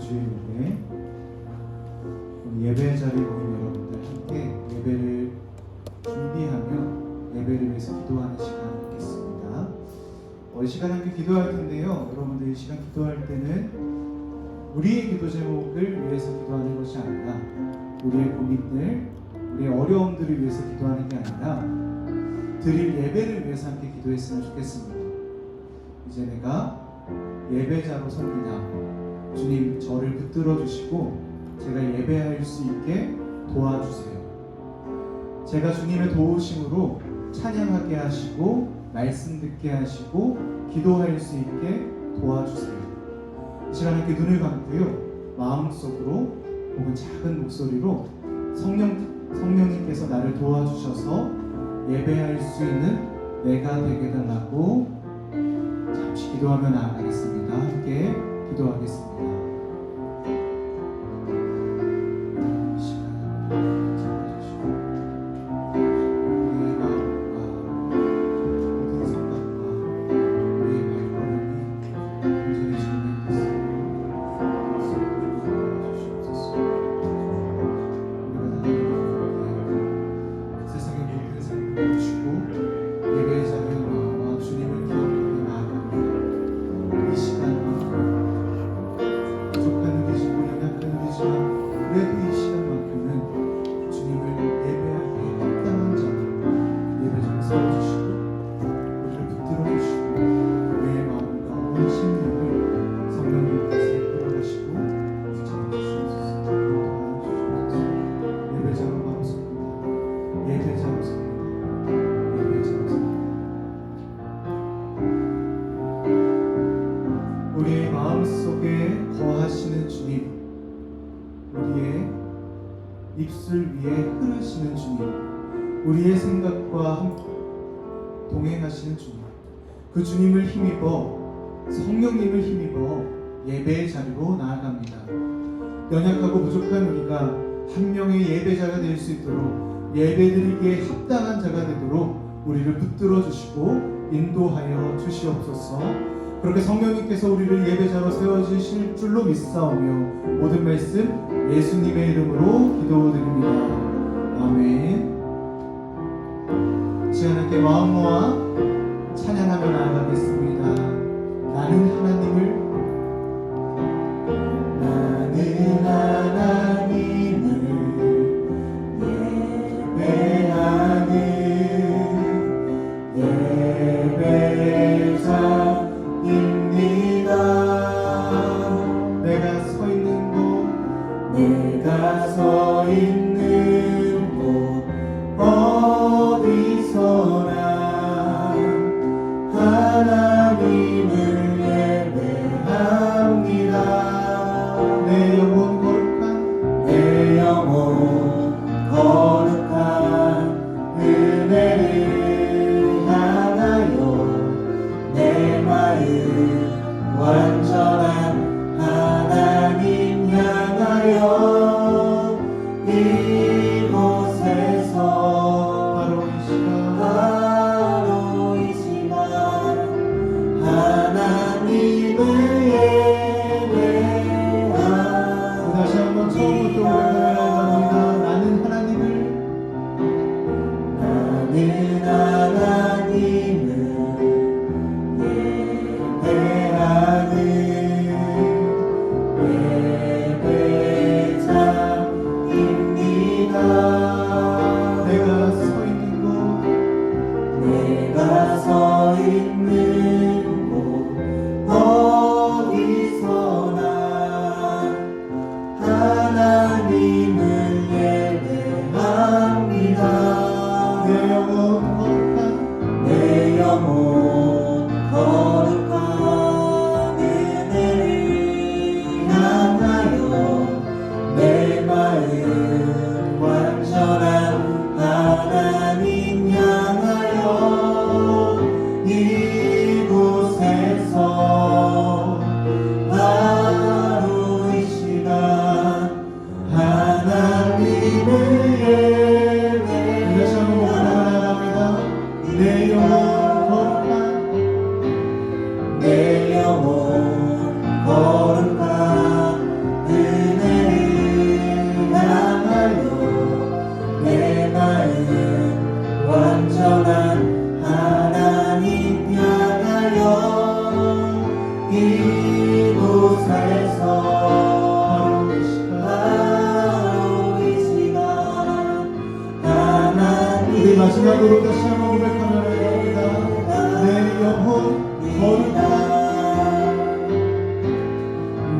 주일에 예배 자리에 모인 여러분들 함께 예배를 준비하며 예배를 위해서 기도하는 시간을 갖겠습니다. 이 시간 함께 기도할 텐데요. 여러분들 이 시간 기도할 때는 우리의 기도 제목을 위해서 기도하는 것이 아니라 우리의 고민들, 우리의 어려움들을 위해서 기도하는 게 아니라 드릴 예배를 위해서 함께 기도했으면 좋겠습니다. 이제 내가 예배자로 섭니다. 주님 저를 붙들어 주시고 제가 예배할 수 있게 도와주세요. 제가 주님의 도우심으로 찬양하게 하시고 말씀 듣게 하시고 기도할 수 있게 도와주세요. 이 시간 함께 눈을 감고요, 마음속으로 혹은 작은 목소리로 성령님께서 나를 도와주셔서 예배할 수 있는 내가 되게 달라고 잠시 기도하며 나아가겠습니다. 함께 기도하겠습니다. 우리의 마음속에 거하시는 주님, 우리의 입술 위에 흐르시는 주님, 우리의 생각과 동행하시는 주님, 그 주님을 힘입어, 성령님을 힘입어 예배의 자리로 나아갑니다. 연약하고 부족한 우리가 한 명의 예배자가 될 수 있도록, 예배드리기에 합당한 자가 되도록 우리를 붙들어 주시고 인도하여 주시옵소서. 그렇게 성령님께서 우리를 예배자로 세워주실 줄로 믿사오며 모든 말씀 예수님의 이름으로 기도드립니다. 아멘. 시간 함께 마음 모아 찬양하며 나아가겠습니다. 나는 하나님을 예배하는 예배자 입니다. 내가 서 있는 곳 어디서나 하나님을 예배하는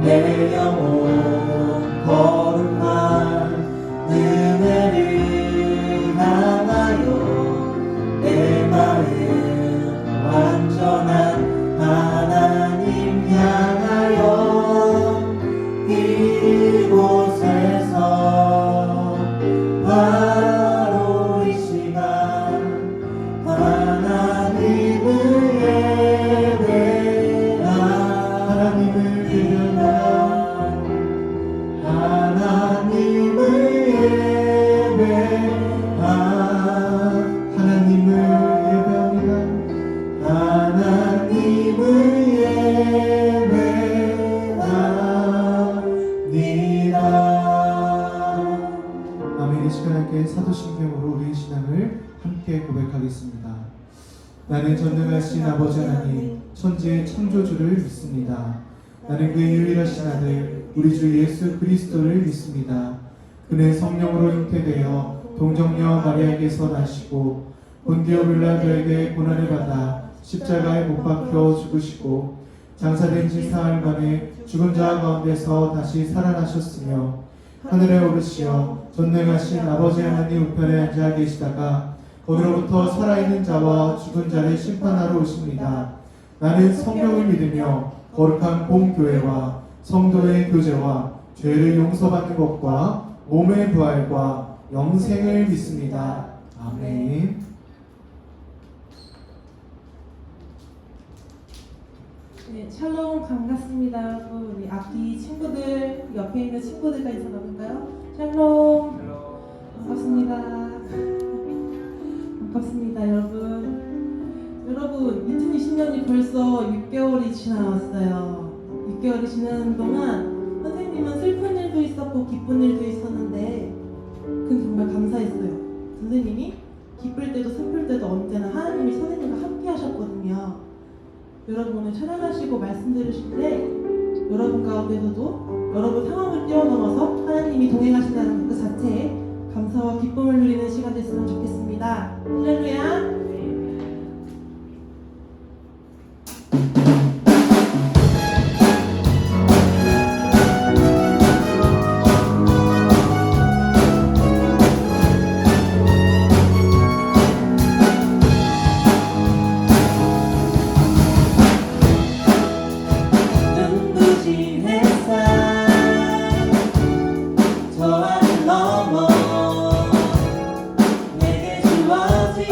내 영혼 거룩한 은혜를 향하여 내 마음 완전한 하나님 향하여 이곳에서 바로 이 시간 하나님을 아멘. 이 시간 함께 사도신경으로 우리의 신앙을 함께 고백하겠습니다. 나는 전능하신 아버지 하나님 천지의 창조주를 믿습니다. 나는 그의 유일하신 아들 우리 주 예수 그리스도를 믿습니다. 그는 성령으로 잉태되어 동정녀 마리아에게서 나시고 본디오 빌라도에게 고난을 받아 십자가에 못 박혀 죽으시고 장사된 지 사흘 만에 죽은 자 가운데서 다시 살아나셨으며 하늘에 오르시어 전능하신 아버지 하나님 우편에 앉아 계시다가 거기로부터 살아있는 자와 죽은 자를 심판하러 오십니다. 나는 성령을 믿으며 거룩한 공교회와 성도의 교제와 죄를 용서받는 것과 몸의 부활과 영생을 믿습니다. 아멘. 네, 샬롬 반갑습니다. 여러분. 우리 앞뒤 친구들, 옆에 있는 친구들과 인사 나눌까요? 샬롬. 반갑습니다. 반갑습니다, 여러분. 여러분, 2020년이 벌써 6개월이 지나왔어요. 6개월이 지나는 동안 선생님은 슬픈 일도 있었고 기쁜 일도 있었는데 그건 정말 감사했어요. 선생님이 기쁠 때도 슬플 때도 언제나 하나님이 선생님과 함께 하셨거든요. 여러분 오늘 찬양하시고 말씀 들으실 때 여러분 가운데서도 여러분 상황을 뛰어넘어서 하나님이 동행하신다는 그 자체에 감사와 기쁨을 누리는 시간 됐으면 좋겠습니다. 할렐루야. 눈부신 햇살 저 하늘 넘어 내게 주어진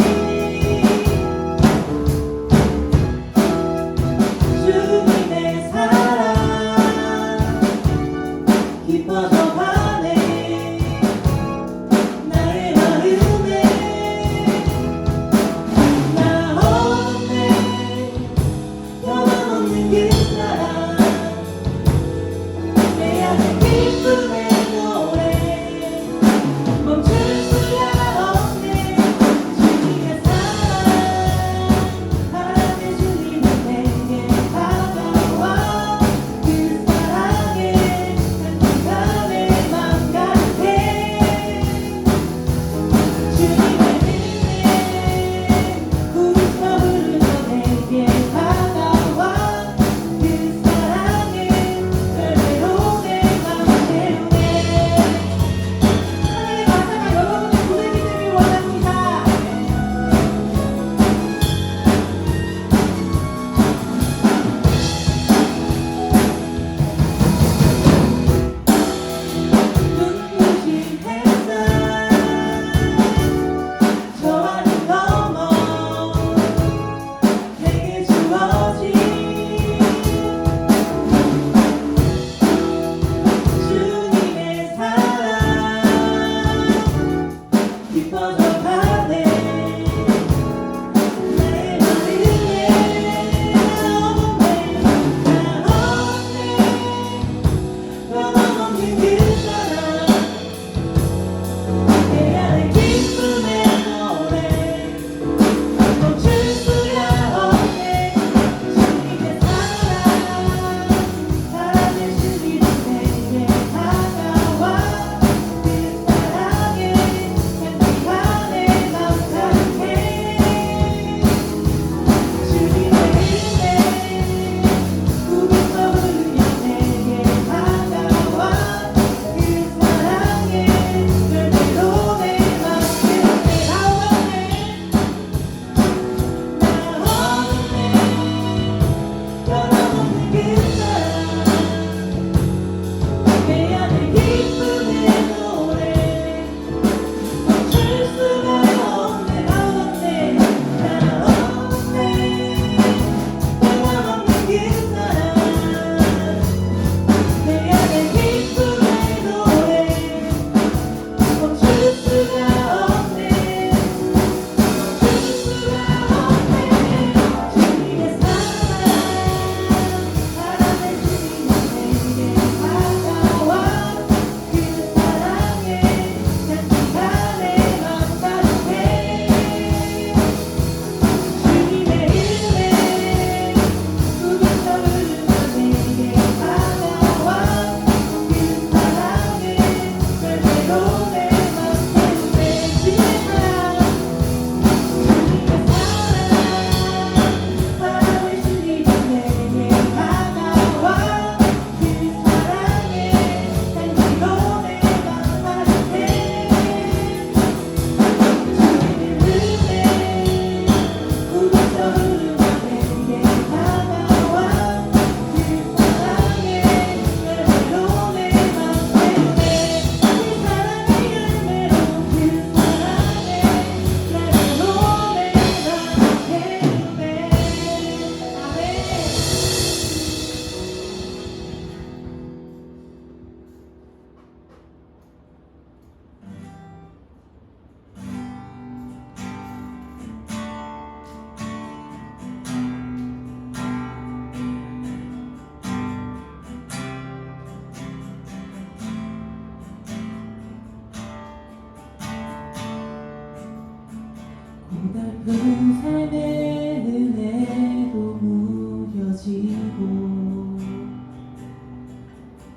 넓은 삶의 은혜도 무뎌지고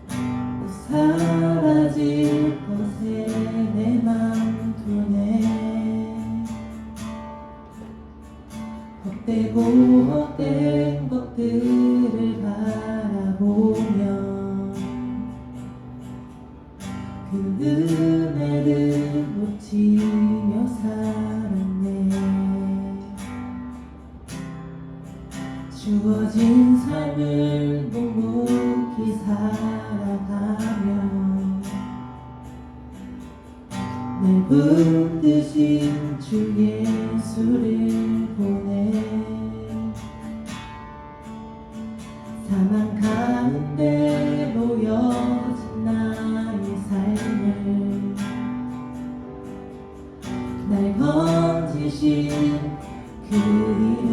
또 사라질 것에 내 맘 두네. 헛되고 헛된 것들을 바라보며 그 은혜를 놓치며 살았네. 주어진 삶을 묵묵히 살아가며 날 붙드신 주 예수를 보내. 사망 가운데 놓여진 나의 삶을 날 건지신 그 이름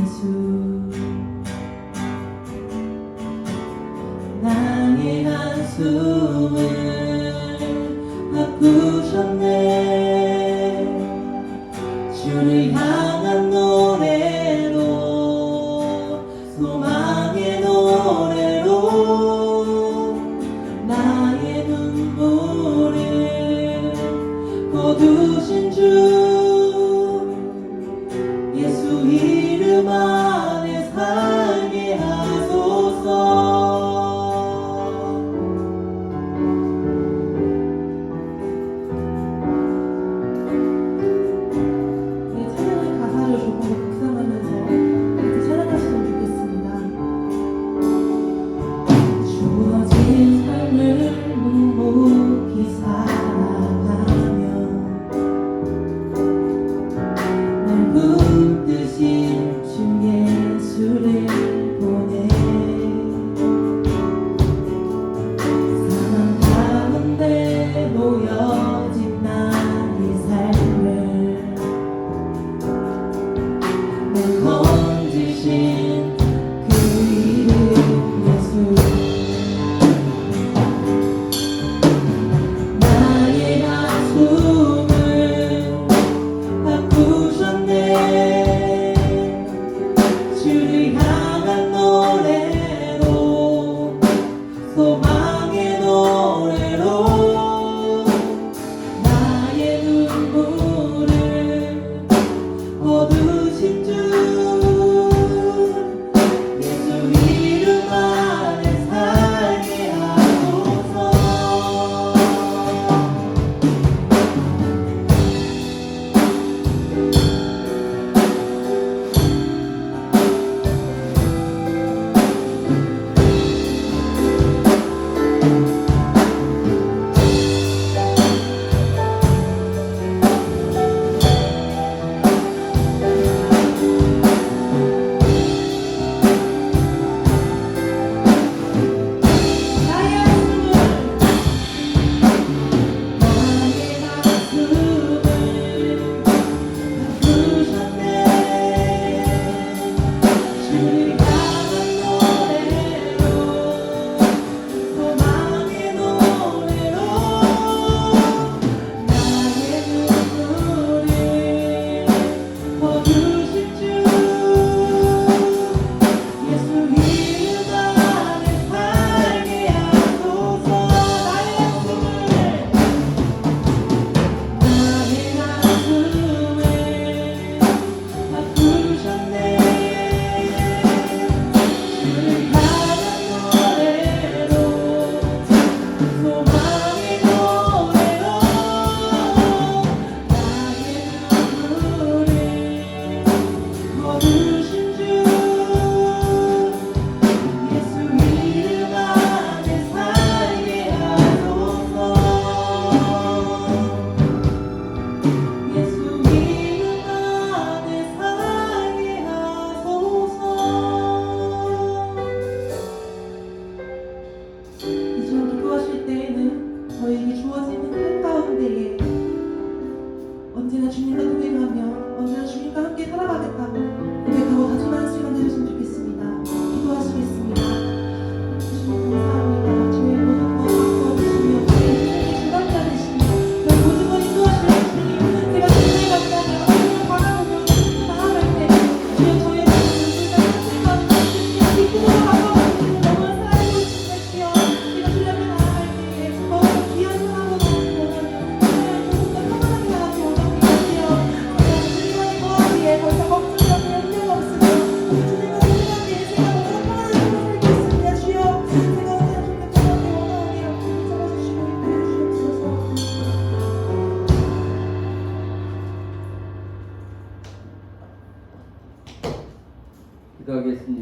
예수. 나의 한숨을 바꾸셨네. 주를 향한 노래로, 소망의 노래로 나의 눈물을 거두신 주 예수 이름 안에 살게 하소서. 네, 찬양의 가사를 조금 더 묵상하면서 같이 찬양하시면 좋겠습니다. 주어진 삶을 묵묵히 살아가며 날 붙드신 주 예수를 보내. 사랑 가운데 놓여진 나의 삶을 날 건지신 그 이름 예수. 나의 한숨을 바꾸셨네. 주를 향한 노래로, 소망의 노래로 나의 눈물을 거두신 주 예수 이름 안에 살게 하소서.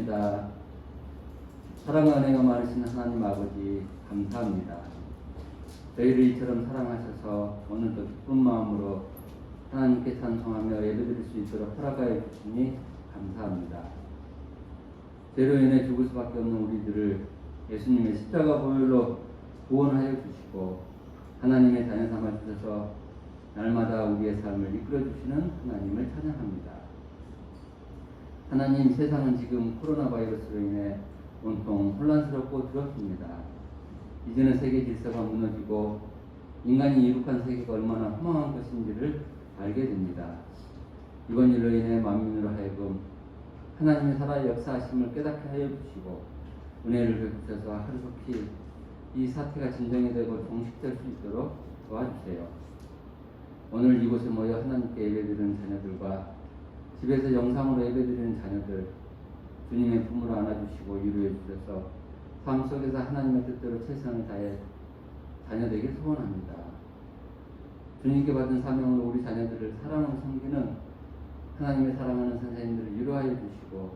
기도합니다. 사랑과 은혜가 많으신 하나님 아버지 감사합니다. 저희를 이처럼 사랑하셔서 오늘도 기쁜 마음으로 하나님께 찬송하며 예배드릴 수 있도록 허락하여 주시니 감사합니다. 죄로 인해 죽을 수밖에 없는 우리들을 예수님의 십자가 보혈로 구원하여 주시고 하나님의 자녀 삼아 주셔서 날마다 우리의 삶을 이끌어 주시는 하나님을 찬양합니다. 하나님, 세상은 지금 코로나 바이러스로 인해 온통 혼란스럽고 두렵습니다. 이제는 세계 질서가 무너지고 인간이 이룩한 세계가 얼마나 허망한 것인지를 알게 됩니다. 이번 일로 인해 만민으로 하여금 하나님의 살아 역사하심을 깨닫게 하여 주시고 은혜를 베푸셔서 하루속히 이 사태가 진정이 되고 종식될 수 있도록 도와주세요. 오늘 이곳에 모여 하나님께 예배드리는 자녀들과 집에서 영상으로 예배드리는 자녀들 주님의 품으로 안아주시고 위로해 주셔서 삶 속에서 하나님의 뜻대로 최선을 다해 자녀되길 소원합니다. 주님께 받은 사명으로 우리 자녀들을 사랑하고 섬기는 하나님의 사랑하는 선생님들을 위로하여 주시고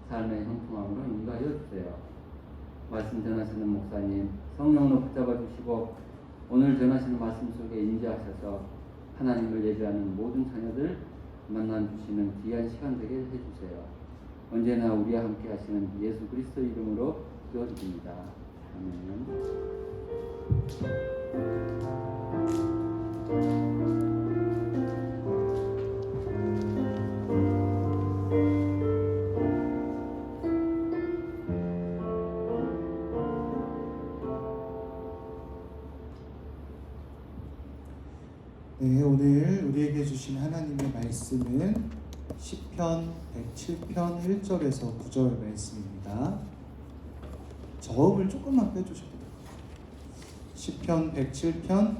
삶의 형통함으로 인도하여 주세요. 말씀 전하시는 목사님, 성령으로 붙잡아 주시고 오늘 전하시는 말씀 속에 임재하셔서 하나님을 예배하는 모든 자녀들 만나주시는 귀한 시간 되게 해주세요. 언제나 우리와 함께 하시는 예수 그리스도 이름으로 기도드립니다. 아멘. 네, 오늘 우리에게 주신 하나님의 말씀은 시편 107편 1절에서 9절 말씀입니다. 저음을 조금만 빼주셔도 돼요. 시편 107편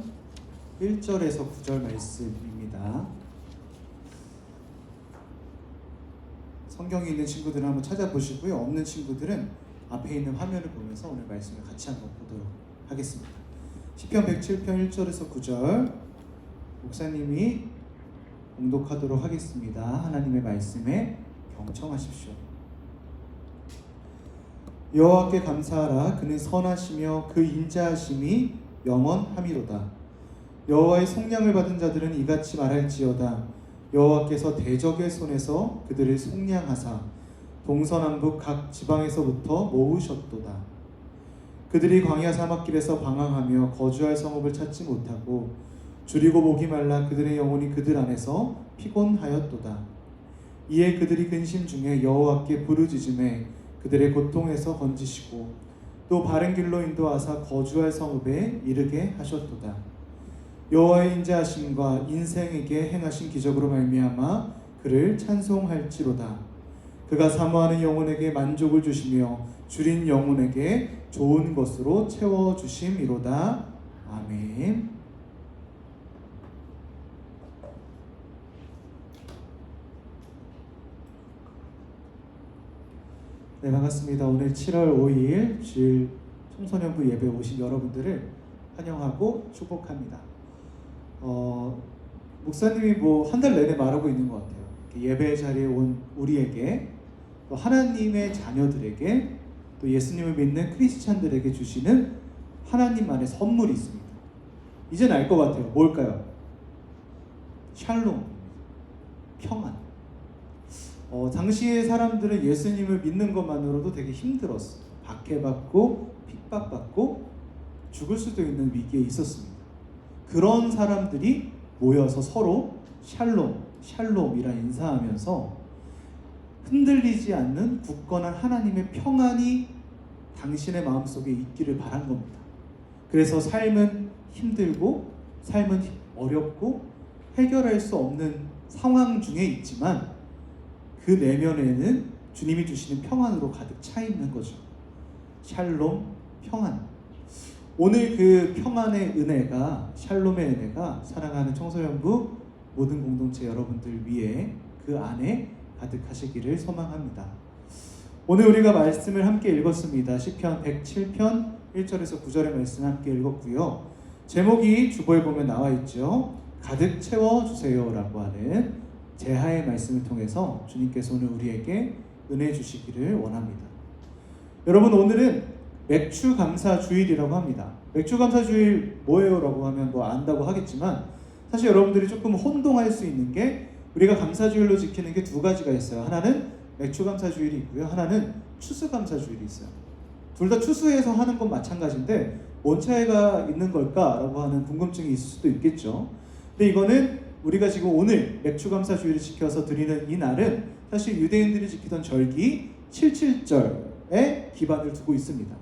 1절에서 9절 말씀입니다. 성경이 있는 친구들은 한번 찾아보시고요. 없는 친구들은 앞에 있는 화면을 보면서 오늘 말씀을 같이 한번 보도록 하겠습니다. 시편 107편 1절에서 9절 목사님이 봉독하도록 하겠습니다. 하나님의 말씀에 경청하십시오. 여호와께 감사하라. 그는 선하시며 그 인자하심이 영원함이로다. 여호와의 속량을 받은 자들은 이같이 말할지어다. 여호와께서 대적의 손에서 그들을 속량하사 동서남북 각 지방에서부터 모으셨도다. 그들이 광야 사막길에서 방황하며 거주할 성읍을 찾지 못하고 줄이고 목이 말라 그들의 영혼이 그들 안에서 피곤하였도다. 이에 그들이 근심 중에 여호와께 부르짖음에 그들의 고통에서 건지시고 또 바른 길로 인도하사 거주할 성읍에 이르게 하셨도다. 여호와의 인자하심과 인생에게 행하신 기적으로 말미암아 그를 찬송할지로다. 그가 사모하는 영혼에게 만족을 주시며 줄인 영혼에게 좋은 것으로 채워주심이로다. 아멘. 네, 반갑습니다. 오늘 7월 5일 주일 청소년부 예배 오신 여러분들을 환영하고 축복합니다. 목사님이 한 달 내내 말하고 있는 것 같아요. 예배 자리에 온 우리에게, 또 하나님의 자녀들에게, 또 예수님을 믿는 크리스찬들에게 주시는 하나님만의 선물이 있습니다. 이제는 알 것 같아요. 뭘까요? 샬롬, 평안. 당시의 사람들은 예수님을 믿는 것만으로도 되게 힘들었어요. 박해받고 핍박받고 죽을 수도 있는 위기에 있었습니다. 그런 사람들이 모여서 서로 샬롬이라 인사하면서 흔들리지 않는 굳건한 하나님의 평안이 당신의 마음속에 있기를 바란 겁니다. 그래서 삶은 힘들고 삶은 어렵고 해결할 수 없는 상황 중에 있지만 그 내면에는 주님이 주시는 평안으로 가득 차 있는 거죠. 샬롬, 평안. 오늘 그 평안의 은혜가, 샬롬의 은혜가 사랑하는 청소년부 모든 공동체 여러분들 위해 그 안에 가득하시기를 소망합니다. 오늘 우리가 말씀을 함께 읽었습니다. 시편 107편 1절에서 9절의 말씀 함께 읽었고요. 제목이 주보에 보면 나와 있죠. 가득 채워주세요 라고 하는 제하의 말씀을 통해서 주님께서 오늘 우리에게 은혜 주시기를 원합니다. 여러분, 오늘은 맥주 감사 주일이라고 합니다. 맥주 감사 주일 뭐예요? 라고 하면 뭐 안다고 하겠지만 사실 여러분들이 조금 혼동할 수 있는 게 우리가 감사 주일로 지키는 게 두 가지가 있어요. 하나는 맥주 감사 주일이 있고요. 하나는 추수 감사 주일이 있어요. 둘 다 추수해서 하는 건 마찬가지인데 뭔 차이가 있는 걸까라고 하는 궁금증이 있을 수도 있겠죠. 근데 이거는 우리가 지금 오늘 맥주 감사 주일을 지켜서 드리는 이 날은 사실 유대인들이 지키던 절기 77절에 기반을 두고 있습니다.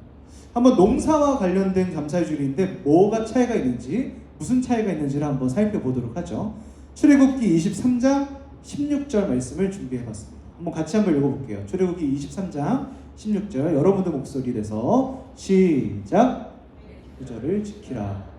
한번 농사와 관련된 감사의 주일인데 뭐가 차이가 있는지, 무슨 차이가 있는지를 한번 살펴보도록 하죠. 출애굽기 23장 16절 말씀을 준비해봤습니다. 한번 같이 한번 읽어볼게요. 출애굽기 23장 16절 여러분들 목소리 내서 시작. 구절을 지키라.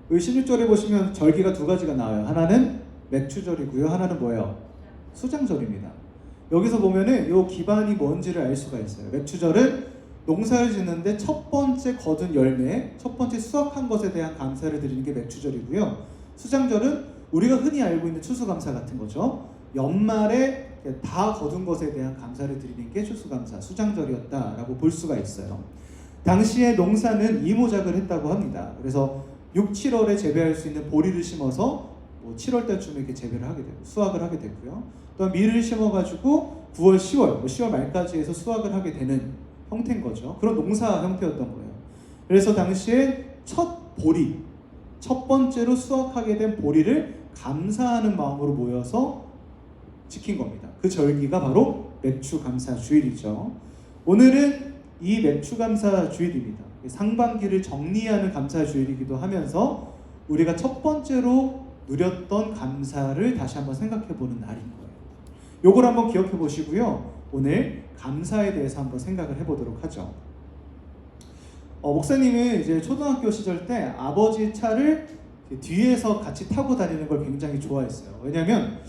이 16절에 보시면 절기가 두 가지가 나와요. 하나는 맥추절이고요. 하나는 뭐예요? 수장절입니다. 여기서 보면은 이 기반이 뭔지를 알 수가 있어요. 맥추절은 농사를 짓는데 첫 번째 거둔 열매, 첫 번째 수확한 것에 대한 감사를 드리는 게 맥추절이고요. 수장절은 우리가 흔히 알고 있는 추수감사 같은 거죠. 연말에 다 거둔 것에 대한 감사를 드리는 게 추수감사, 수장절이었다라고 볼 수가 있어요. 당시에 농사는 이모작을 했다고 합니다. 그래서 6, 7월에 재배할 수 있는 보리를 심어서 7월 달쯤에 이렇게 재배를 하게 되고 수확을 하게 되고요. 또한 밀을 심어가지고 9월, 10월, 10월 말까지 해서 수확을 하게 되는 형태인 거죠. 그런 농사 형태였던 거예요. 그래서 당시에 첫 보리, 첫 번째로 수확하게 된 보리를 감사하는 마음으로 모여서 지킨 겁니다. 그 절기가 바로 맥추감사 주일이죠. 오늘은 이 맥추감사 주일입니다. 상반기를 정리하는 감사 주일이기도 하면서 우리가 첫 번째로 누렸던 감사를 다시 한번 생각해 보는 날인 거예요. 요걸 한번 기억해 보시고요. 오늘 감사에 대해서 한번 생각을 해보도록 하죠. 목사님은 이제 초등학교 시절 때 아버지 차를 뒤에서 같이 타고 다니는 걸 굉장히 좋아했어요. 왜냐하면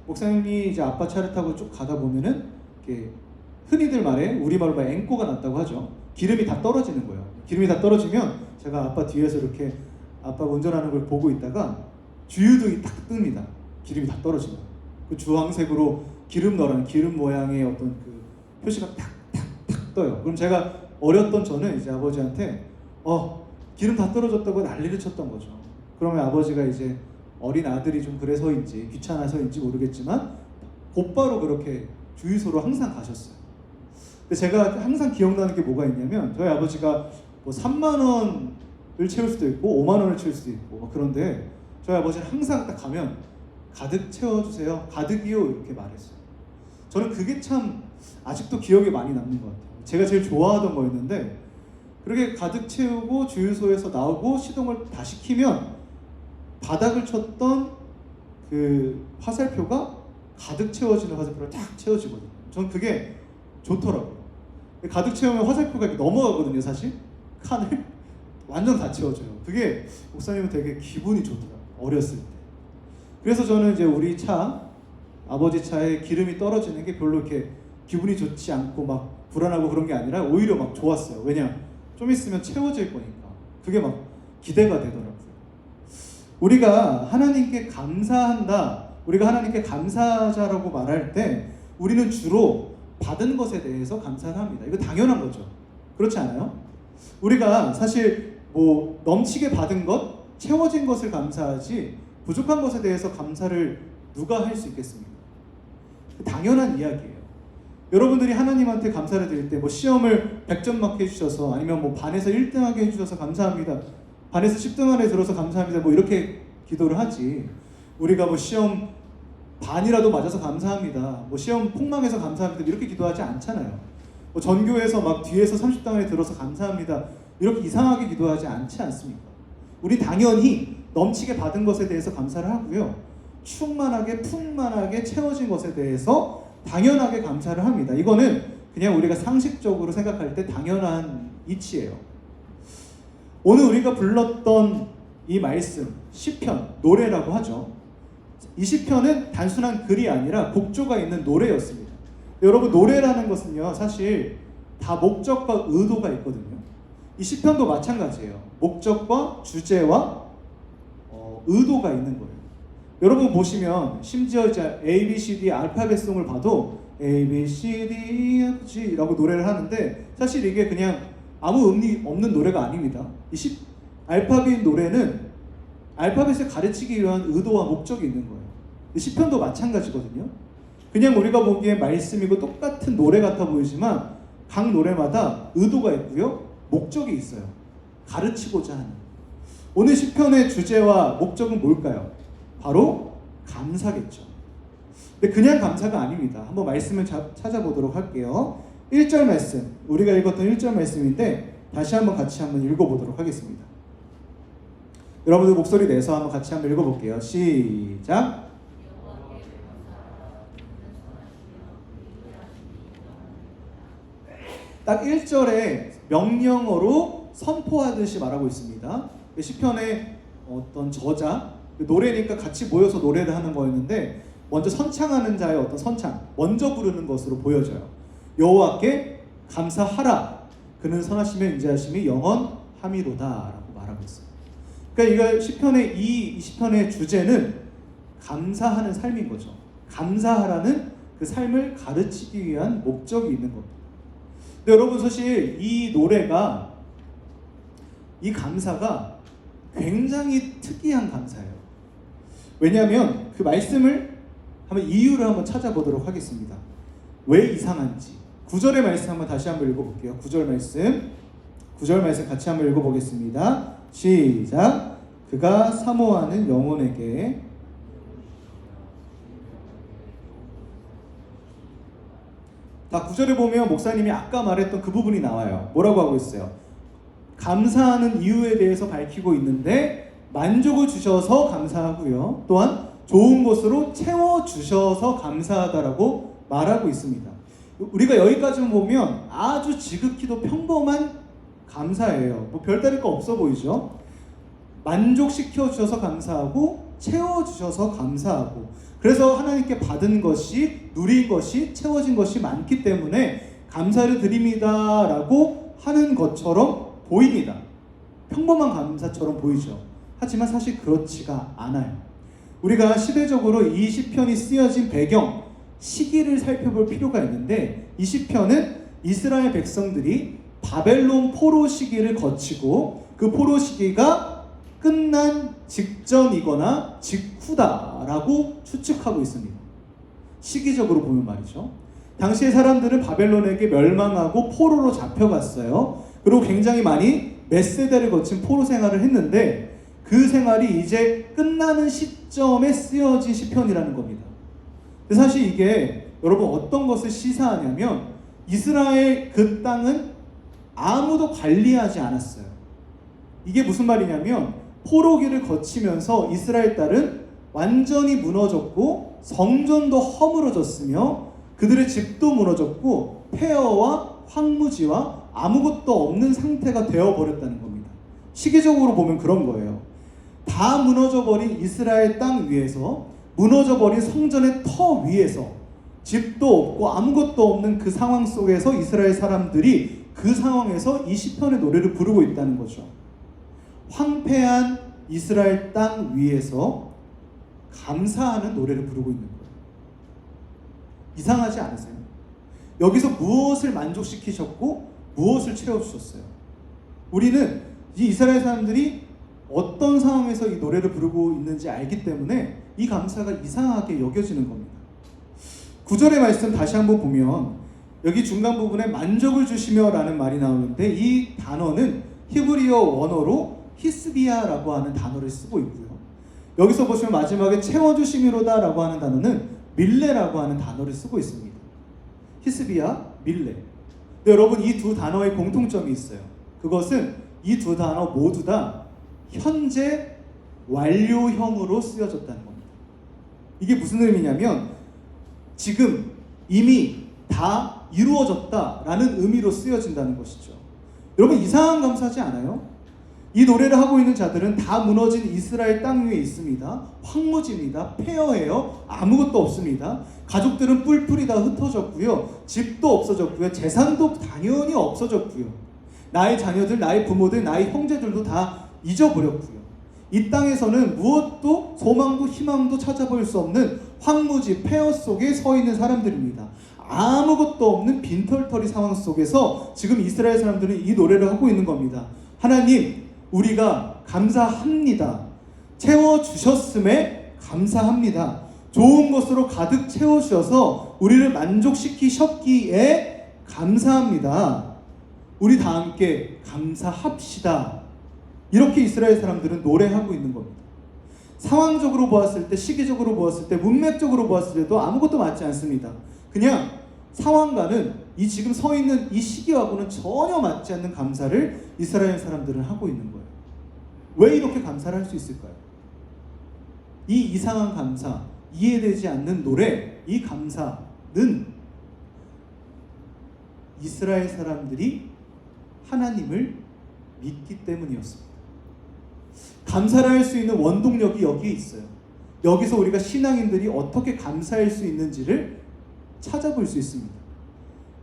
목사님이 이제 아빠 차를 타고 쭉 가다 보면은 이렇게 흔히들 말해 우리말로 앵꼬가 났다고 하죠. 기름이 다 떨어지는 거예요. 기름이 다 떨어지면 제가 아빠 뒤에서 이렇게 아빠가 운전하는 걸 보고 있다가 주유등이 딱 뜹니다. 기름이 다 떨어지면 그 주황색으로 기름 넣으라는 기름 모양의 어떤 그 표시가 탁탁탁 떠요. 그럼 제가 어렸던 저는 이제 아버지한테 기름 다 떨어졌다고 난리를 쳤던 거죠. 그러면 아버지가 이제 어린 아들이 좀 그래서인지 귀찮아서인지 모르겠지만 곧바로 그렇게 주유소로 항상 가셨어요. 근데 제가 항상 기억나는 게 뭐가 있냐면 저희 아버지가 뭐 3만 원을 채울 수도 있고 5만 원을 채울 수도 있고 그런데 저희 아버지는 항상 딱 가면 가득 채워주세요. 가득이요. 이렇게 말했어요. 저는 그게 참 아직도 기억에 많이 남는 것 같아요. 제가 제일 좋아하던 거였는데 그렇게 가득 채우고 주유소에서 나오고 시동을 다 시키면 바닥을 쳤던 그 화살표가 가득 채워지는 화살표로 딱 채워지거든요. 저는 그게 좋더라고요. 가득 채우면 화살표가 이렇게 넘어가거든요. 사실 칸을 완전 다 채워져요. 그게 목사님은 되게 기분이 좋더라고요. 어렸을 때. 그래서 저는 이제 우리 차, 아버지 차에 기름이 떨어지는 게 별로 이렇게 기분이 좋지 않고 막 불안하고 그런 게 아니라 오히려 막 좋았어요. 왜냐? 좀 있으면 채워질 거니까. 그게 막 기대가 되더라고요. 우리가 하나님께 감사한다, 우리가 하나님께 감사자라고 말할 때 우리는 주로 받은 것에 대해서 감사를 합니다. 이거 당연한 거죠. 그렇지 않아요? 우리가 사실 뭐 넘치게 받은 것, 채워진 것을 감사하지 부족한 것에 대해서 감사를 누가 할 수 있겠습니까? 당연한 이야기예요. 여러분들이 하나님한테 감사를 드릴 때 뭐 시험을 100점 맞게 해주셔서 아니면 뭐 반에서 1등하게 해주셔서 감사합니다. 반에서 10등 안에 들어서 감사합니다. 뭐 이렇게 기도를 하지. 우리가 뭐 시험 반이라도 맞아서 감사합니다. 뭐 시험 폭망해서 감사합니다. 이렇게 기도하지 않잖아요. 뭐 전교에서 막 뒤에서 30등 안에 들어서 감사합니다. 이렇게 이상하게 기도하지 않지 않습니까? 우리 당연히 넘치게 받은 것에 대해서 감사를 하고요. 충만하게 풍만하게 채워진 것에 대해서 당연하게 감사를 합니다. 이거는 그냥 우리가 상식적으로 생각할 때 당연한 이치예요. 오늘 우리가 불렀던 이 말씀, 시편, 노래라고 하죠. 이 시편은 단순한 글이 아니라 곡조가 있는 노래였습니다. 여러분, 노래라는 것은요, 사실 다 목적과 의도가 있거든요. 이 시편도 마찬가지예요. 목적과 주제와 의도가 있는 거예요. 여러분 보시면 심지어 이제 A, B, C, D 알파벳송을 봐도 A, B, C, D, F, G라고 노래를 하는데 사실 이게 그냥 아무 의미 없는 노래가 아닙니다. 알파벳 노래는 알파벳을 가르치기 위한 의도와 목적이 있는 거예요. 시편도 마찬가지거든요. 그냥 우리가 보기에 말씀이고 똑같은 노래 같아 보이지만 각 노래마다 의도가 있고요. 목적이 있어요. 가르치고자 하는. 오늘 시편의 주제와 목적은 뭘까요? 바로 감사겠죠. 근데 그냥 감사가 아닙니다. 한번 말씀을 찾아보도록 할게요. 1절 말씀, 우리가 읽었던 1절 말씀인데 다시 한번 같이 한번 읽어보도록 하겠습니다. 여러분들 목소리 내서 한번 같이 한번 읽어볼게요. 시작. 딱 1절에 명령어로 선포하듯이 말하고 있습니다. 시편의 어떤 저자, 노래니까 같이 모여서 노래를 하는 거였는데 먼저 선창하는 자의 어떤 선창, 먼저 부르는 것으로 보여져요. 여호와께 감사하라. 그는 선하시며 인자하심이 영원함이로다 라고 말하고 있어요. 그러니까 이거 이 시편의 주제는 감사하는 삶인 거죠. 감사하라는 그 삶을 가르치기 위한 목적이 있는 겁니다. 근데 여러분 사실 이 노래가, 이 감사가 굉장히 특이한 감사예요. 왜냐하면 그 말씀을 한번 이유를 한번 찾아보도록 하겠습니다. 왜 이상한지. 9절의 말씀 한번 다시 한번 읽어볼게요. 9절 말씀 같이 한번 읽어보겠습니다. 시작. 그가 사모하는 영혼에게 다 9절에 보면 목사님이 아까 말했던 그 부분이 나와요. 뭐라고 하고 있어요? 감사하는 이유에 대해서 밝히고 있는데 만족을 주셔서 감사하고요. 또한 좋은 것으로 채워주셔서 감사하다라고 말하고 있습니다. 우리가 여기까지만 보면 아주 지극히도 평범한 감사예요. 뭐 별다를 거 없어 보이죠? 만족시켜 주셔서 감사하고 채워주셔서 감사하고, 그래서 하나님께 받은 것이, 누린 것이, 채워진 것이 많기 때문에 감사를 드립니다 라고 하는 것처럼 보입니다. 평범한 감사처럼 보이죠. 하지만 사실 그렇지가 않아요. 우리가 시대적으로 이 시편이 쓰여진 배경, 시기를 살펴볼 필요가 있는데, 이 시편은 이스라엘 백성들이 바벨론 포로 시기를 거치고 그 포로 시기가 끝난 직전이거나 직후다라고 추측하고 있습니다. 시기적으로 보면 말이죠. 당시의 사람들은 바벨론에게 멸망하고 포로로 잡혀갔어요. 그리고 굉장히 많이 몇 세대를 거친 포로 생활을 했는데 그 생활이 이제 끝나는 시점에 쓰여진 시편이라는 겁니다. 근데 사실 이게 여러분 어떤 것을 시사하냐면 이스라엘 그 땅은 아무도 관리하지 않았어요. 이게 무슨 말이냐면 포로기를 거치면서 이스라엘 딸은 완전히 무너졌고 성전도 허물어졌으며 그들의 집도 무너졌고 폐허와 황무지와 아무것도 없는 상태가 되어버렸다는 겁니다. 시기적으로 보면 그런 거예요. 다 무너져버린 이스라엘 땅 위에서, 무너져버린 성전의 터 위에서 집도 없고 아무것도 없는 그 상황 속에서 이스라엘 사람들이 그 상황에서 이 시편의 노래를 부르고 있다는 거죠. 황폐한 이스라엘 땅 위에서 감사하는 노래를 부르고 있는 거예요. 이상하지 않으세요? 여기서 무엇을 만족시키셨고 무엇을 채워주셨어요? 우리는 이 이스라엘 사람들이 어떤 상황에서 이 노래를 부르고 있는지 알기 때문에 이 감사가 이상하게 여겨지는 겁니다. 9절의 말씀 다시 한번 보면 여기 중간 부분에 만족을 주시며 라는 말이 나오는데 이 단어는 히브리어 원어로 히스비아라고 하는 단어를 쓰고 있고요. 여기서 보시면 마지막에 채워주심이로다 라고 하는 단어는 밀레라고 하는 단어를 쓰고 있습니다. 히스비아, 밀레. 근데 여러분 이 두 단어의 공통점이 있어요. 그것은 이 두 단어 모두 다 현재 완료형으로 쓰여졌다는 겁니다. 이게 무슨 의미냐면 지금 이미 다 이루어졌다라는 의미로 쓰여진다는 것이죠. 여러분 이상한 감사하지 않아요? 이 노래를 하고 있는 자들은 다 무너진 이스라엘 땅 위에 있습니다. 황무지입니다. 폐허해요. 아무것도 없습니다. 가족들은 뿔뿔이 다 흩어졌고요. 집도 없어졌고요. 재산도 당연히 없어졌고요. 나의 자녀들, 나의 부모들, 나의 형제들도 다 잊어버렸고요. 이 땅에서는 무엇도 소망도 희망도 찾아볼 수 없는 황무지 폐허 속에 서 있는 사람들입니다. 아무것도 없는 빈털터리 상황 속에서 지금 이스라엘 사람들은 이 노래를 하고 있는 겁니다. 하나님, 우리가 감사합니다. 채워주셨음에 감사합니다. 좋은 것으로 가득 채워주셔서 우리를 만족시키셨기에 감사합니다. 우리 다 함께 감사합시다. 이렇게 이스라엘 사람들은 노래하고 있는 겁니다. 상황적으로 보았을 때, 시기적으로 보았을 때, 문맥적으로 보았을 때도 아무것도 맞지 않습니다. 그냥 상황과는 이 지금 서 있는 이 시기하고는 전혀 맞지 않는 감사를 이스라엘 사람들은 하고 있는 거예요. 왜 이렇게 감사를 할 수 있을까요? 이 이상한 감사, 이해되지 않는 노래, 이 감사는 이스라엘 사람들이 하나님을 믿기 때문이었습니다. 감사를 할 수 있는 원동력이 여기에 있어요. 여기서 우리가 신앙인들이 어떻게 감사할 수 있는지를 찾아볼 수 있습니다.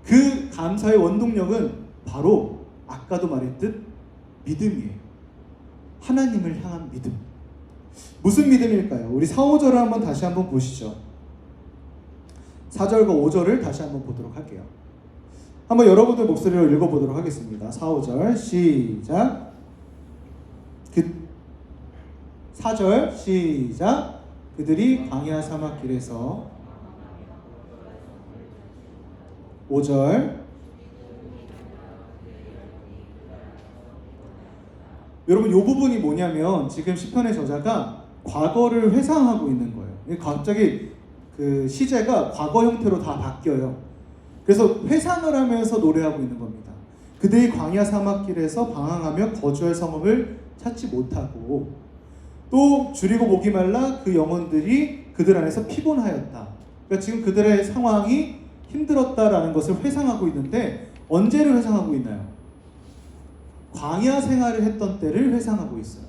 그 감사의 원동력은 바로 아까도 말했듯 믿음이에요. 하나님을 향한 믿음. 무슨 믿음일까요? 우리 4, 5절을 한번 다시 한번 보시죠. 4절과 5절을 다시 한번 보도록 할게요. 한번 여러분들 목소리로 읽어보도록 하겠습니다. 4, 5절 시작. 4절 시작. 그들이 광야 사막길에서 5절. 여러분 이 부분이 뭐냐면 지금 시편의 저자가 과거를 회상하고 있는 거예요. 갑자기 그 시제가 과거 형태로 다 바뀌어요. 그래서 회상을 하면서 노래하고 있는 겁니다. 그들이 광야 사막길에서 방황하며 거주할 성읍을 찾지 못하고 또 줄이고 목이 말라 그 영혼들이 그들 안에서 피곤하였다. 그러니까 지금 그들의 상황이 힘들었다라는 것을 회상하고 있는데 언제를 회상하고 있나요? 광야 생활을 했던 때를 회상하고 있어요.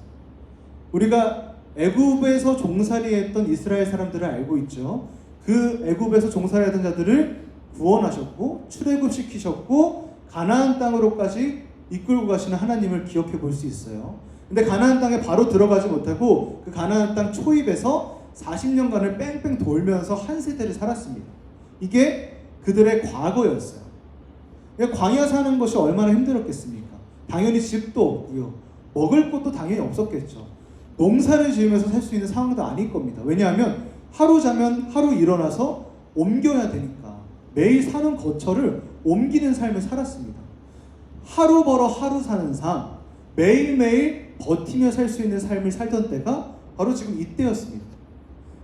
우리가 애굽에서 종살이했던 이스라엘 사람들을 알고 있죠. 그 애굽에서 종살이하던 자들을 구원하셨고 출애굽시키셨고 가나안 땅으로까지 이끌고 가시는 하나님을 기억해 볼 수 있어요. 근데 가나안 땅에 바로 들어가지 못하고 그 가나안 땅 초입에서 40년간을 뺑뺑 돌면서 한 세대를 살았습니다. 이게 그들의 과거였어요. 광야 사는 것이 얼마나 힘들었겠습니까? 당연히 집도 없고요. 먹을 것도 당연히 없었겠죠. 농사를 지으면서 살 수 있는 상황도 아닐 겁니다. 왜냐하면 하루 자면 하루 일어나서 옮겨야 되니까 매일 사는 거처를 옮기는 삶을 살았습니다. 하루 벌어 하루 사는 삶, 매일매일 버티며 살 수 있는 삶을 살던 때가 바로 지금 이때였습니다.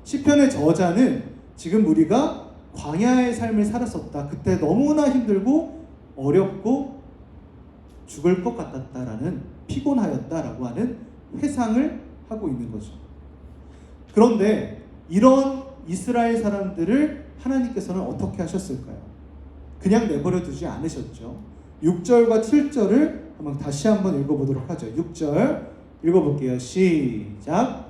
시편의 저자는 지금 우리가 광야의 삶을 살았었다. 그때 너무나 힘들고 어렵고 죽을 것 같았다라는 피곤하였다라고 하는 회상을 하고 있는 거죠. 그런데 이런 이스라엘 사람들을 하나님께서는 어떻게 하셨을까요? 그냥 내버려 두지 않으셨죠. 6절과 7절을 한번 다시 한번 읽어보도록 하죠. 6절 읽어볼게요. 시작.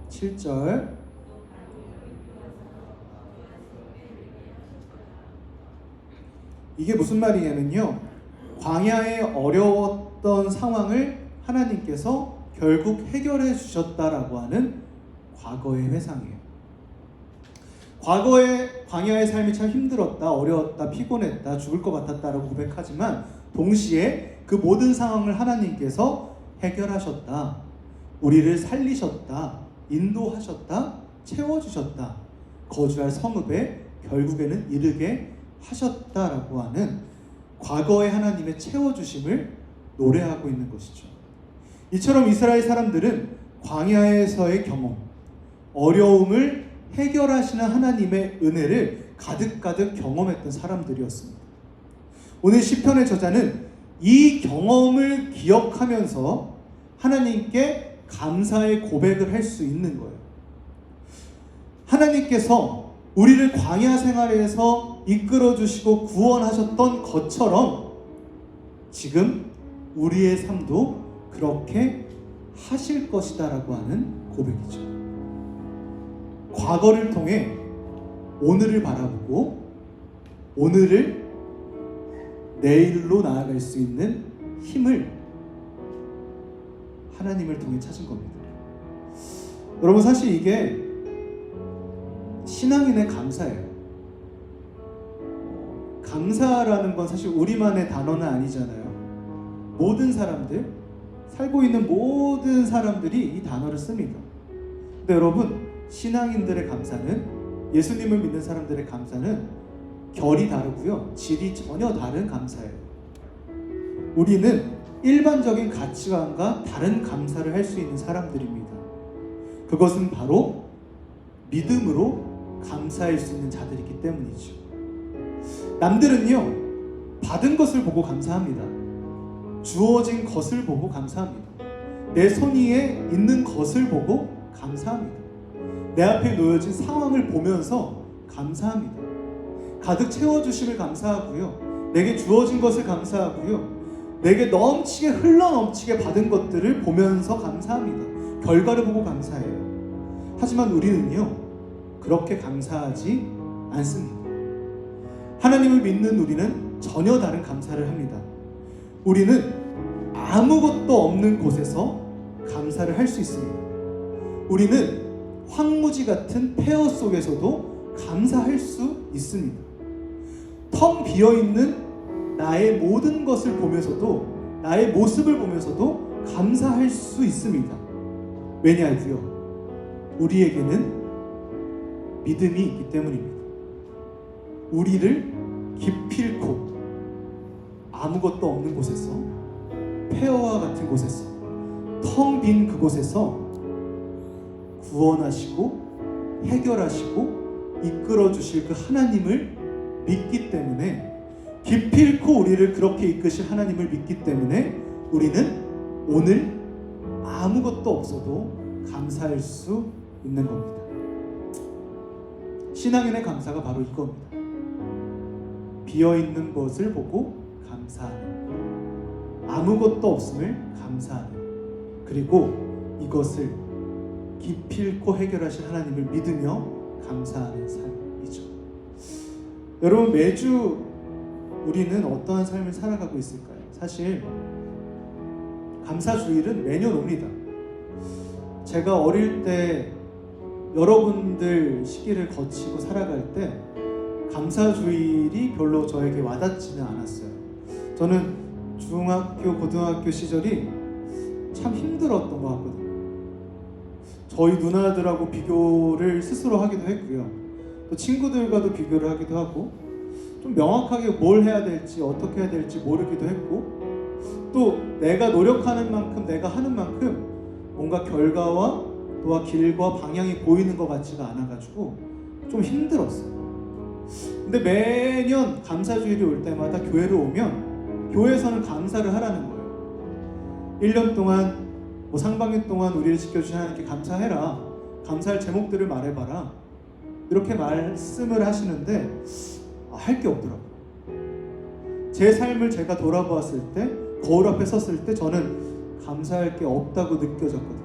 7절 이게 무슨 말이냐면요. 광야에 어려웠던 상황을 하나님께서 결국 해결해 주셨다라고 하는 과거의 회상이에요. 과거에 광야의 삶이 참 힘들었다, 어려웠다, 피곤했다, 죽을 것 같았다라고 고백하지만 동시에 그 모든 상황을 하나님께서 해결하셨다, 우리를 살리셨다, 인도하셨다, 채워주셨다, 거주할 성읍에 결국에는 이르게 하셨다라고 하는 과거의 하나님의 채워주심을 노래하고 있는 것이죠. 이처럼 이스라엘 사람들은 광야에서의 경험, 어려움을 해결하시는 하나님의 은혜를 가득가득 경험했던 사람들이었습니다. 오늘 시편의 저자는 이 경험을 기억하면서 하나님께 감사의 고백을 할 수 있는 거예요. 하나님께서 우리를 광야 생활에서 이끌어 주시고 구원하셨던 것처럼 지금 우리의 삶도 그렇게 하실 것이다라고 하는 고백이죠. 과거를 통해 오늘을 바라보고 오늘을 내일로 나아갈 수 있는 힘을 하나님을 통해 찾은 겁니다. 여러분, 사실 이게 신앙인의 감사예요. 감사라는 건 사실 우리만의 단어는 아니잖아요. 모든 사람들, 살고 있는 모든 사람들이 이 단어를 씁니다. 근데 여러분, 신앙인들의 감사는, 예수님을 믿는 사람들의 감사는 결이 다르고요, 질이 전혀 다른 감사예요. 우리는 일반적인 가치관과 다른 감사를 할 수 있는 사람들입니다. 그것은 바로 믿음으로 감사할 수 있는 자들이기 때문이죠. 남들은요, 받은 것을 보고 감사합니다. 주어진 것을 보고 감사합니다. 내 손 위에 있는 것을 보고 감사합니다. 내 앞에 놓여진 상황을 보면서 감사합니다. 가득 채워주심을 감사하고요, 내게 주어진 것을 감사하고요, 내게 넘치게 흘러넘치게 받은 것들을 보면서 감사합니다. 결과를 보고 감사해요. 하지만 우리는요, 그렇게 감사하지 않습니다. 하나님을 믿는 우리는 전혀 다른 감사를 합니다. 우리는 아무것도 없는 곳에서 감사를 할 수 있습니다. 우리는 황무지 같은 폐허 속에서도 감사할 수 있습니다. 텅 비어있는 나의 모든 것을 보면서도, 나의 모습을 보면서도 감사할 수 있습니다. 왜냐하고요, 우리에게는 믿음이 있기 때문입니다. 우리를 기필코 아무것도 없는 곳에서, 폐허와 같은 곳에서, 텅 빈 그곳에서 구원하시고 해결하시고 이끌어 주실 그 하나님을 믿기 때문에, 기필코 우리를 그렇게 이끄실 하나님을 믿기 때문에 우리는 오늘 아무것도 없어도 감사할 수 있는 겁니다. 신앙인의 감사가 바로 이겁니다. 비어있는 것을 보고 감사하는, 아무것도 없음을 감사하는, 그리고 이것을 기필코 해결하실 하나님을 믿으며 감사하는 삶이죠. 여러분, 매주 우리는 어떠한 삶을 살아가고 있을까요? 사실 감사주일은 매년 옵니다. 제가 어릴 때 여러분들 시기를 거치고 살아갈 때 감사주일이 별로 저에게 와닿지는 않았어요. 저는 중학교, 고등학교 시절이 참 힘들었던 것 같거든요. 저희 누나들하고 비교를 스스로 하기도 했고요, 또 친구들과도 비교를 하기도 하고, 좀 명확하게 뭘 해야 될지, 어떻게 해야 될지 모르기도 했고, 또 내가 노력하는 만큼, 내가 하는 만큼 뭔가 결과와 또한 길과 방향이 보이는 것 같지가 않아가지고 좀 힘들었어요. 근데 매년 감사주일이 올 때마다 교회를 오면 교회에서는 감사를 하라는 거예요. 1년 동안, 상반기 동안 우리를 지켜주신 하나님께 감사해라, 감사할 제목들을 말해봐라, 이렇게 말씀을 하시는데 할 게 없더라고요. 제 삶을 제가 돌아보았을 때, 거울 앞에 섰을 때 저는 감사할 게 없다고 느껴졌거든요.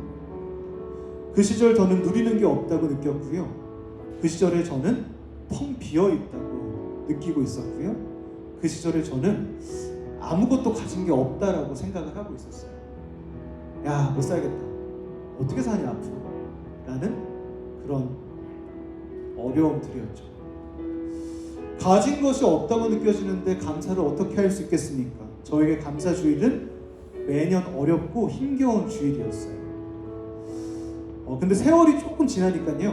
그 시절 저는 누리는 게 없다고 느꼈고요, 그 시절에 저는 텅 비어있다고 느끼고 있었고요, 그 시절에 저는 아무것도 가진 게 없다라고 생각을 하고 있었어요. 야, 못 살겠다, 어떻게 사냐 앞으로, 라는 그런 어려움들이었죠. 가진 것이 없다고 느껴지는데 감사를 어떻게 할 수 있겠습니까? 저에게 감사주일은 매년 어렵고 힘겨운 주일이었어요. 근데 세월이 조금 지나니까요,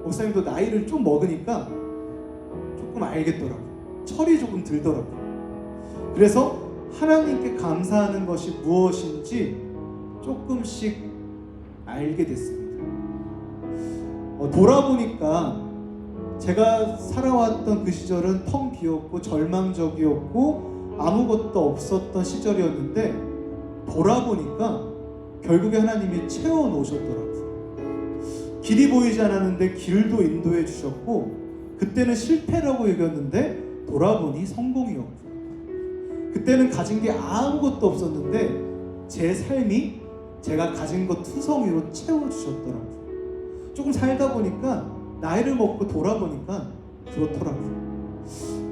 목사님도 나이를 좀 먹으니까 조금 알겠더라고요. 철이 조금 들더라고요. 그래서 하나님께 감사하는 것이 무엇인지 조금씩 알게 됐습니다. 돌아보니까 제가 살아왔던 그 시절은 텅 비었고 절망적이었고 아무것도 없었던 시절이었는데, 돌아보니까 결국에 하나님이 채워놓으셨더라고요. 길이 보이지 않았는데 길도 인도해 주셨고, 그때는 실패라고 여겼는데 돌아보니 성공이었고, 그때는 가진 게 아무것도 없었는데 제 삶이 제가 가진 것 투성이로 채워주셨더라고요. 조금 살다 보니까, 나이를 먹고 돌아보니까 그렇더라고요.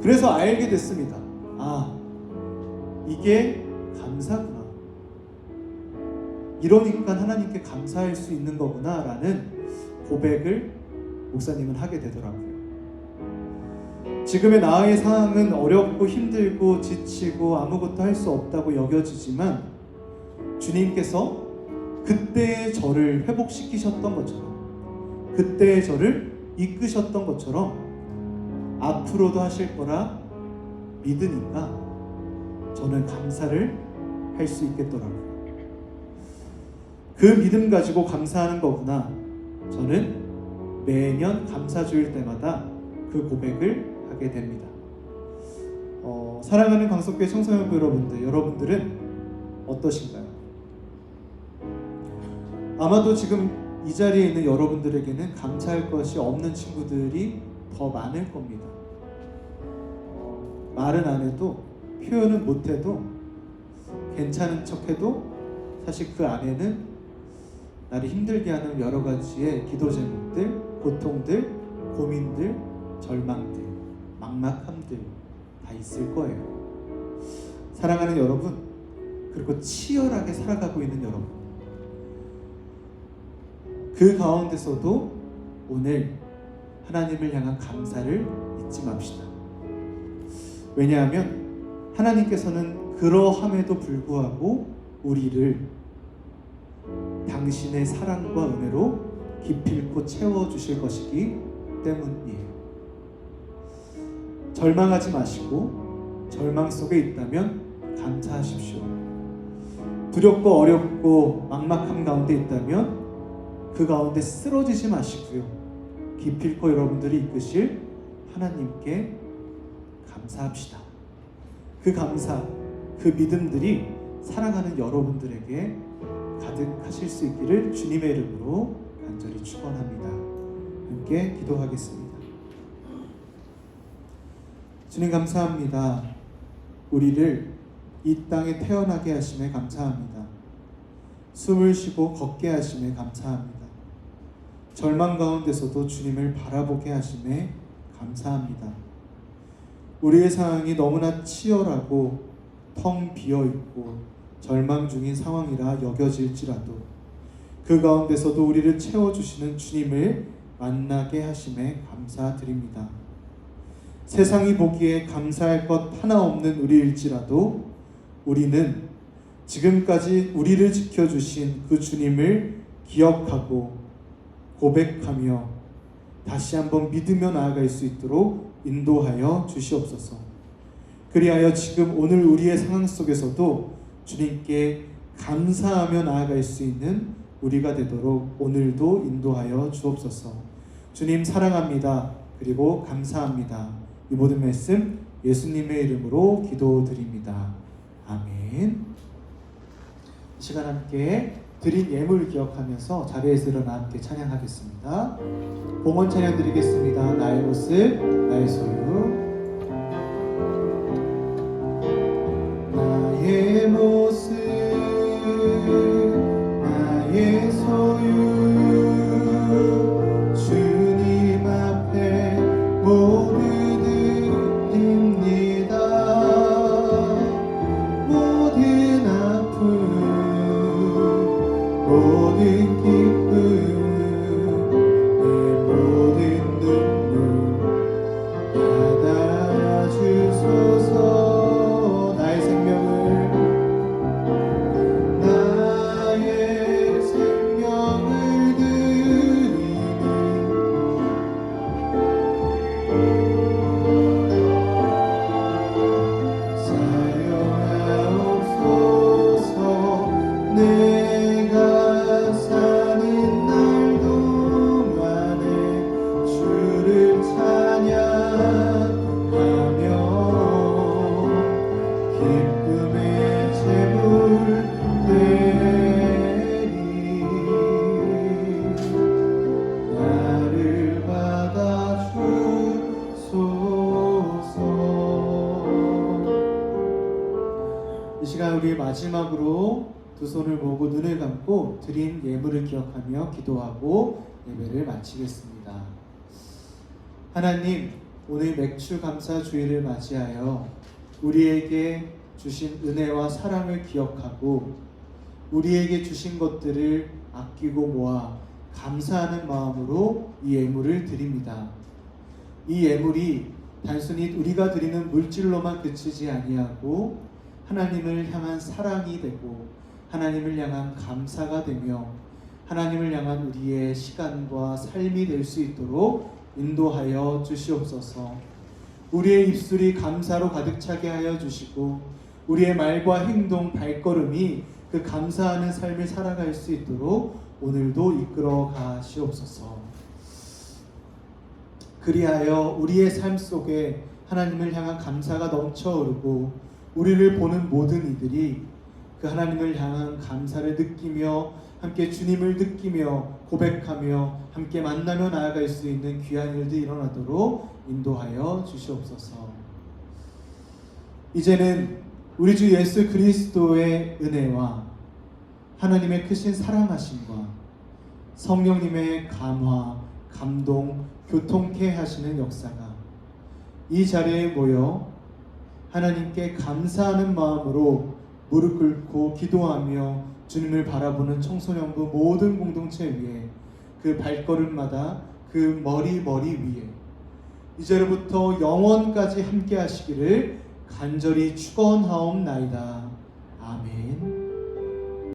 그래서 알게 됐습니다. 아, 이게 감사구나. 이러니까 하나님께 감사할 수 있는 거구나 라는 고백을 목사님은 하게 되더라고요. 지금의 나의 상황은 어렵고 힘들고 지치고 아무것도 할 수 없다고 여겨지지만, 주님께서 그때의 저를 회복시키셨던 것처럼, 그때의 저를 이끄셨던 것처럼 앞으로도 하실 거라 믿으니까 저는 감사를 할 수 있겠더라고요. 그 믿음 가지고 감사하는 거구나. 저는 매년 감사주일 때마다 그 고백을 하게 됩니다. 사랑하는 광석교회 청소년부 여러분들은 어떠신가요? 아마도 지금 이 자리에 있는 여러분들에게는 감사할 것이 없는 친구들이 더 많을 겁니다. 말은 안 해도, 표현은 못 해도, 괜찮은 척 해도 사실 그 안에는 나를 힘들게 하는 여러 가지의 기도 제목들, 고통들, 고민들, 절망들, 막막함들 다 있을 거예요. 사랑하는 여러분, 그리고 치열하게 살아가고 있는 여러분, 그 가운데서도 오늘 하나님을 향한 감사를 잊지 맙시다. 왜냐하면 하나님께서는 그러함에도 불구하고 우리를 당신의 사랑과 은혜로 기필코 채워주실 것이기 때문이에요. 절망하지 마시고, 절망 속에 있다면 감사하십시오. 두렵고 어렵고 막막함 가운데 있다면 그 가운데 쓰러지지 마시고요, 기필코 여러분들이 이끄실 하나님께 감사합시다. 그 감사, 그 믿음들이 사랑하는 여러분들에게 가득하실 수 있기를 주님의 이름으로 간절히 축원합니다. 함께 기도하겠습니다. 주님, 감사합니다. 우리를 이 땅에 태어나게 하심에 감사합니다. 숨을 쉬고 걷게 하심에 감사합니다. 절망 가운데서도 주님을 바라보게 하심에 감사합니다. 우리의 상황이 너무나 치열하고 텅 비어있고 절망 중인 상황이라 여겨질지라도 그 가운데서도 우리를 채워주시는 주님을 만나게 하심에 감사드립니다. 세상이 보기에 감사할 것 하나 없는 우리일지라도 우리는 지금까지 우리를 지켜주신 그 주님을 기억하고 고백하며 다시 한번 믿으며 나아갈 수 있도록 인도하여 주시옵소서. 그리하여 지금 오늘 우리의 상황 속에서도 주님께 감사하며 나아갈 수 있는 우리가 되도록 오늘도 인도하여 주옵소서. 주님 사랑합니다. 그리고 감사합니다. 이 모든 말씀 예수님의 이름으로 기도드립니다. 아멘. 이 시간 함께 드린 예물 기억하면서 자리에서 일어나 함께 찬양하겠습니다. 봉헌 찬양 드리겠습니다. 나의 모습, 나의 소유. 나의 모습, 나의 소유, 주님 앞에 모두 드립니다. 모든 아픔, 모든 기쁨, 내 모든 눈물 받아주소서. 나의 생명을 드리니 사용하옵소서. 내가 사는 날 두 손을 모으고 눈을 감고 드린 예물을 기억하며 기도하고 예배를 마치겠습니다. 하나님, 오늘 맥주 감사 주일을 맞이하여 우리에게 주신 은혜와 사랑을 기억하고 우리에게 주신 것들을 아끼고 모아 감사하는 마음으로 이 예물을 드립니다. 이 예물이 단순히 우리가 드리는 물질로만 그치지 아니하고 하나님을 향한 사랑이 되고 하나님을 향한 감사가 되며 하나님을 향한 우리의 시간과 삶이 될 수 있도록 인도하여 주시옵소서. 우리의 입술이 감사로 가득 차게 하여 주시고 우리의 말과 행동, 발걸음이 그 감사하는 삶을 살아갈 수 있도록 오늘도 이끌어 가시옵소서. 그리하여 우리의 삶 속에 하나님을 향한 감사가 넘쳐오르고 우리를 보는 모든 이들이 그 하나님을 향한 감사를 느끼며 함께 주님을 느끼며 고백하며 함께 만나며 나아갈 수 있는 귀한 일도 일어나도록 인도하여 주시옵소서. 이제는 우리 주 예수 그리스도의 은혜와 하나님의 크신 사랑하심과 성령님의 감화, 감동, 교통케 하시는 역사가 이 자리에 모여 하나님께 감사하는 마음으로 무릎 꿇고 기도하며 주님을 바라보는 청소년부 모든 공동체 위에 그 발걸음마다 그 머리 위에 이제로부터 영원까지 함께 하시기를 간절히 축원하옵나이다.